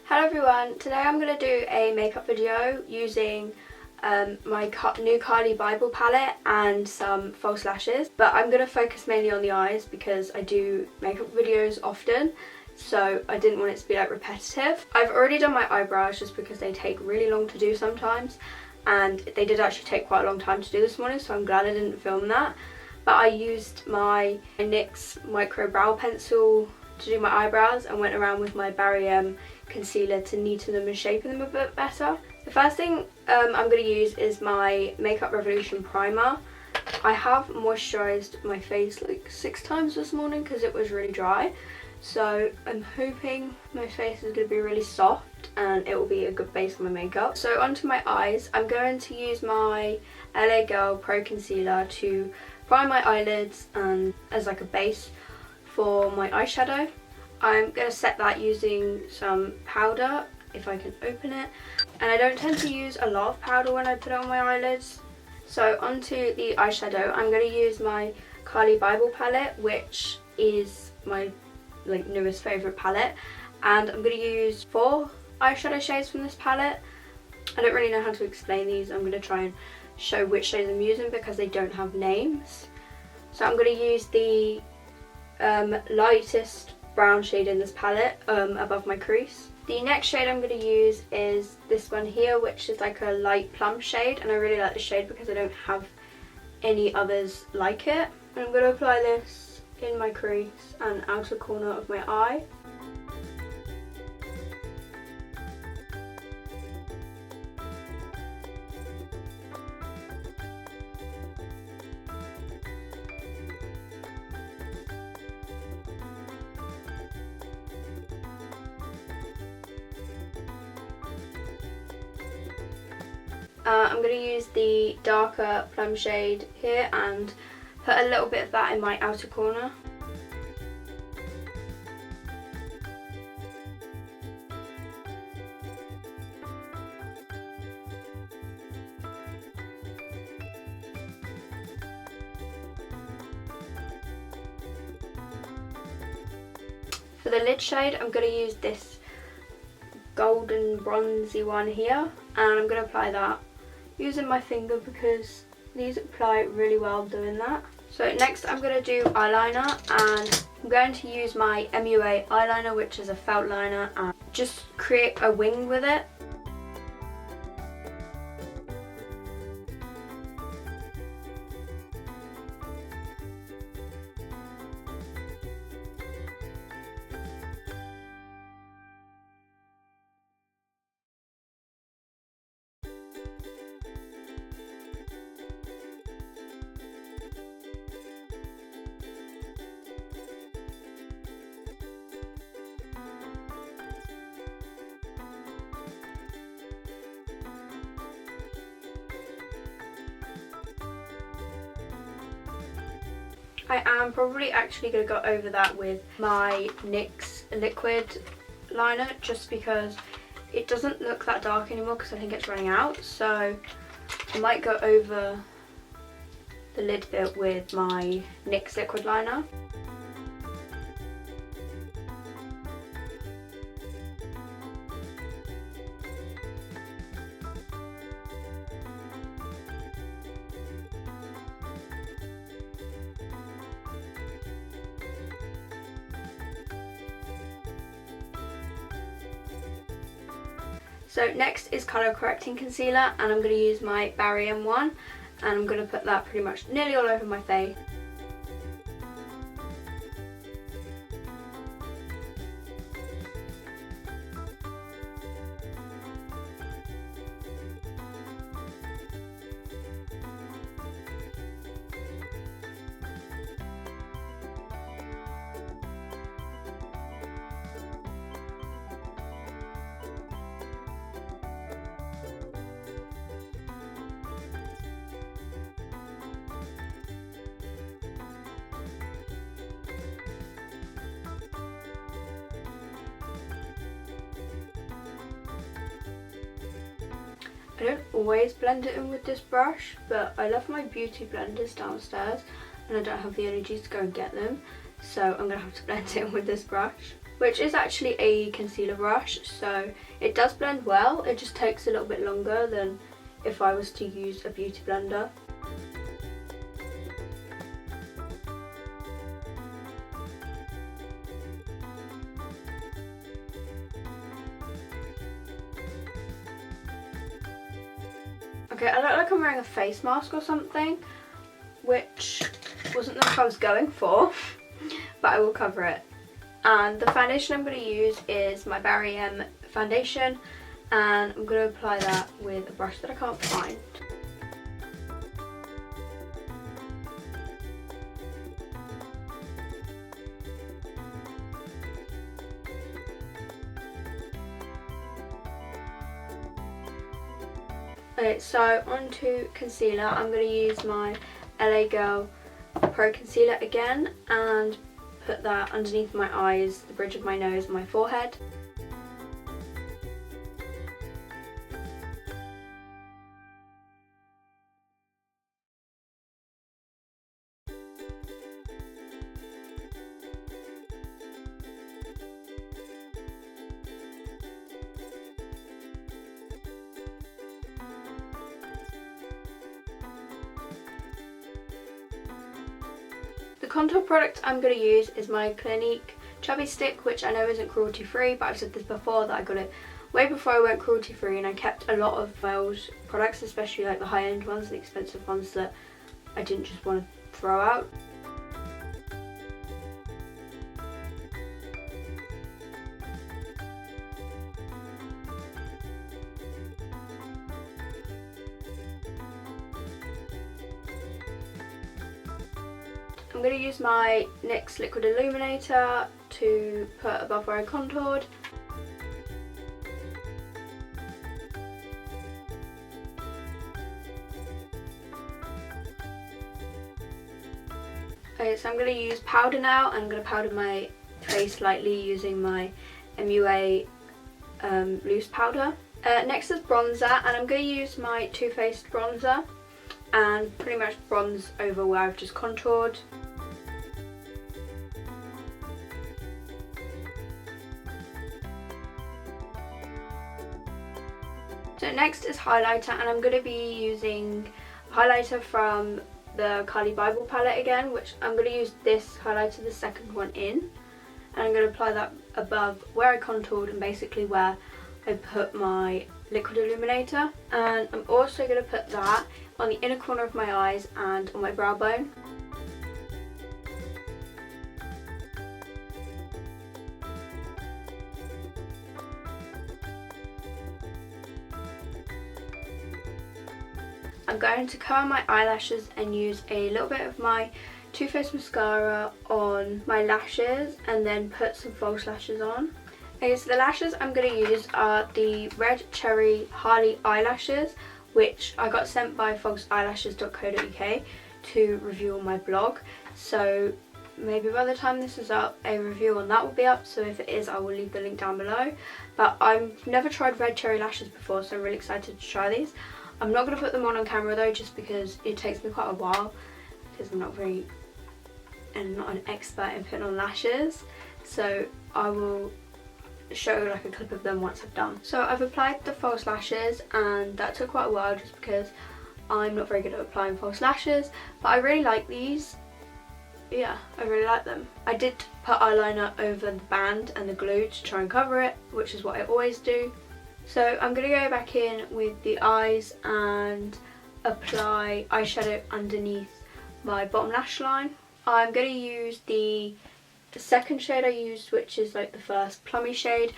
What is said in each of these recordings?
Hello everyone, today I'm going to do a makeup video using my new Carli Bybel palette and some false lashes, but I'm going to focus mainly on the eyes because I do makeup videos often, so I didn't want it to be like repetitive. I've already done my eyebrows just because they take really long to do sometimes, and they did actually take quite a long time to do this morning, so I'm glad I didn't film that. But I used my NYX micro brow pencil to do my eyebrows and went around with my GRWM concealer to neaten them and shapen them a bit better. The first thing I'm going to use is my Makeup Revolution primer. I have moisturised my face like 6 times this morning because it was really dry, so I'm hoping my face is going to be really soft and it will be a good base for my makeup. So onto my eyes, I'm going to use my LA Girl Pro Concealer to prime my eyelids and as like a base for my eyeshadow. I'm going to set that using some powder, if I can open it. And I don't tend to use a lot of powder when I put it on my eyelids. So onto the eyeshadow, I'm going to use my Carli Bybel palette, which is my newest favourite palette. And I'm going to use 4 eyeshadow shades from this palette. I don't really know how to explain these. I'm going to try and show which shades I'm using because they don't have names. So I'm going to use the lightest brown shade in this palette above my crease. The next shade I'm going to use is this one here, which is like a light plum shade, and I really like this shade because I don't have any others like it. And I'm going to apply this in my crease and outer corner of my eye. I'm going to use the darker plum shade here and put a little bit of that in my outer corner. For the lid shade, I'm going to use this golden bronzy one here, and I'm going to apply that using my finger because these apply really well doing that. So next I'm going to do eyeliner, and I'm going to use my MUA eyeliner, which is a felt liner, and just create a wing with it. I am probably actually going to go over that with my NYX liquid liner just because it doesn't look that dark anymore because I think it's running out. So I might go over the lid bit with my NYX liquid liner. So next is colour correcting concealer, and I'm going to use my GRWM one, and I'm going to put that pretty much nearly all over my face. I don't always blend it in with this brush, but I left my beauty blenders downstairs and I don't have the energy to go and get them, so I'm going to have to blend it in with this brush. which is actually a concealer brush, so it does blend well. It just takes a little bit longer than if I was to use a beauty blender. Okay, I look like I'm wearing a face mask or something, which wasn't the look I was going for, but I will cover it. And the foundation I'm going to use is my GRWM foundation, and I'm going to apply that with a brush that I can't find. Okay, so onto concealer. I'm going to use my LA Girl Pro Concealer again and put that underneath my eyes, the bridge of my nose and my forehead. The contour product I'm going to use is my Clinique Chubby Stick, which I know isn't cruelty free, but I've said this before that I got it way before I went cruelty free, and I kept a lot of my old products, especially like the high end ones, the expensive ones that I didn't just want to throw out. I'm going to use my NYX Liquid Illuminator to put above where I contoured. Okay, so I'm going to use powder now. I'm going to powder my face lightly using my MUA loose powder. Next is bronzer, and I'm going to use my Too Faced bronzer and pretty much bronze over where I've just contoured. So next is highlighter, and I'm going to be using highlighter from the Carli Bybel palette again, which I'm going to use this highlighter, the second one in, and I'm going to apply that above where I contoured and basically where I put my liquid illuminator. And I'm also going to put that on the inner corner of my eyes and on my brow bone. I'm going to curl my eyelashes and use a little bit of my Too Faced mascara on my lashes and then put some false lashes on. Okay, so the lashes I'm going to use are the Red Cherry Harley eyelashes, which I got sent by falseeyelashes.co.uk to review on my blog. So maybe by the time this is up, a review on that will be up, so if it is I will leave the link down below. But I've never tried Red Cherry lashes before, so I'm really excited to try these. I'm not going to put them on camera though, just because it takes me quite a while, because I'm not an expert in putting on lashes. So I will show like a clip of them once I've done. So I've applied the false lashes, and that took quite a while just because I'm not very good at applying false lashes, but I really like these. Yeah, I really like them. I did put eyeliner over the band and the glue to try and cover it, which is what I always do. So I'm going to go back in with the eyes and apply eyeshadow underneath my bottom lash line. I'm going to use the second shade I used, which is like the first plummy shade.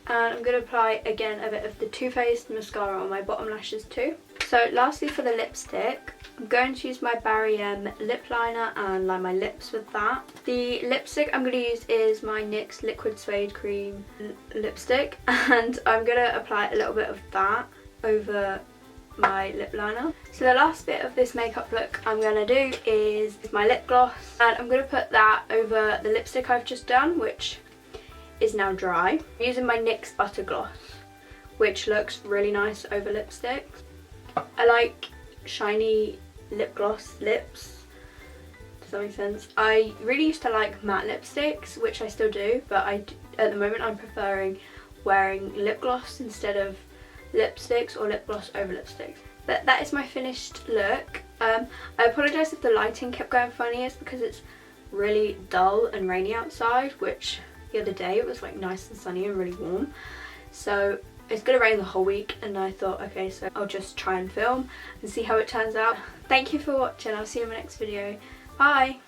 And I'm going to apply again a bit of the Too Faced mascara on my bottom lashes too. So lastly, for the lipstick, I'm going to use my GRWM lip liner and line my lips with that. The lipstick I'm going to use is my NYX Liquid Suede Cream lipstick, and I'm going to apply a little bit of that over my lip liner. So the last bit of this makeup look I'm going to do is my lip gloss, and I'm going to put that over the lipstick I've just done, which is now dry. I'm using my NYX Butter Gloss, which looks really nice over lipsticks. I like shiny lip gloss lips. Does that makes sense. I really used to like matte lipsticks, which I still do, but at the moment I'm preferring wearing lip gloss instead of lipsticks, or lip gloss over lipsticks. But that is my finished look. I apologise if the lighting kept going funny. It's because it's really dull and rainy outside, which the other day it was like nice and sunny and really warm. So it's gonna rain the whole week, and I thought, okay, so I'll just try and film and see how it turns out. Thank you for watching. I'll see you in my next video. Bye!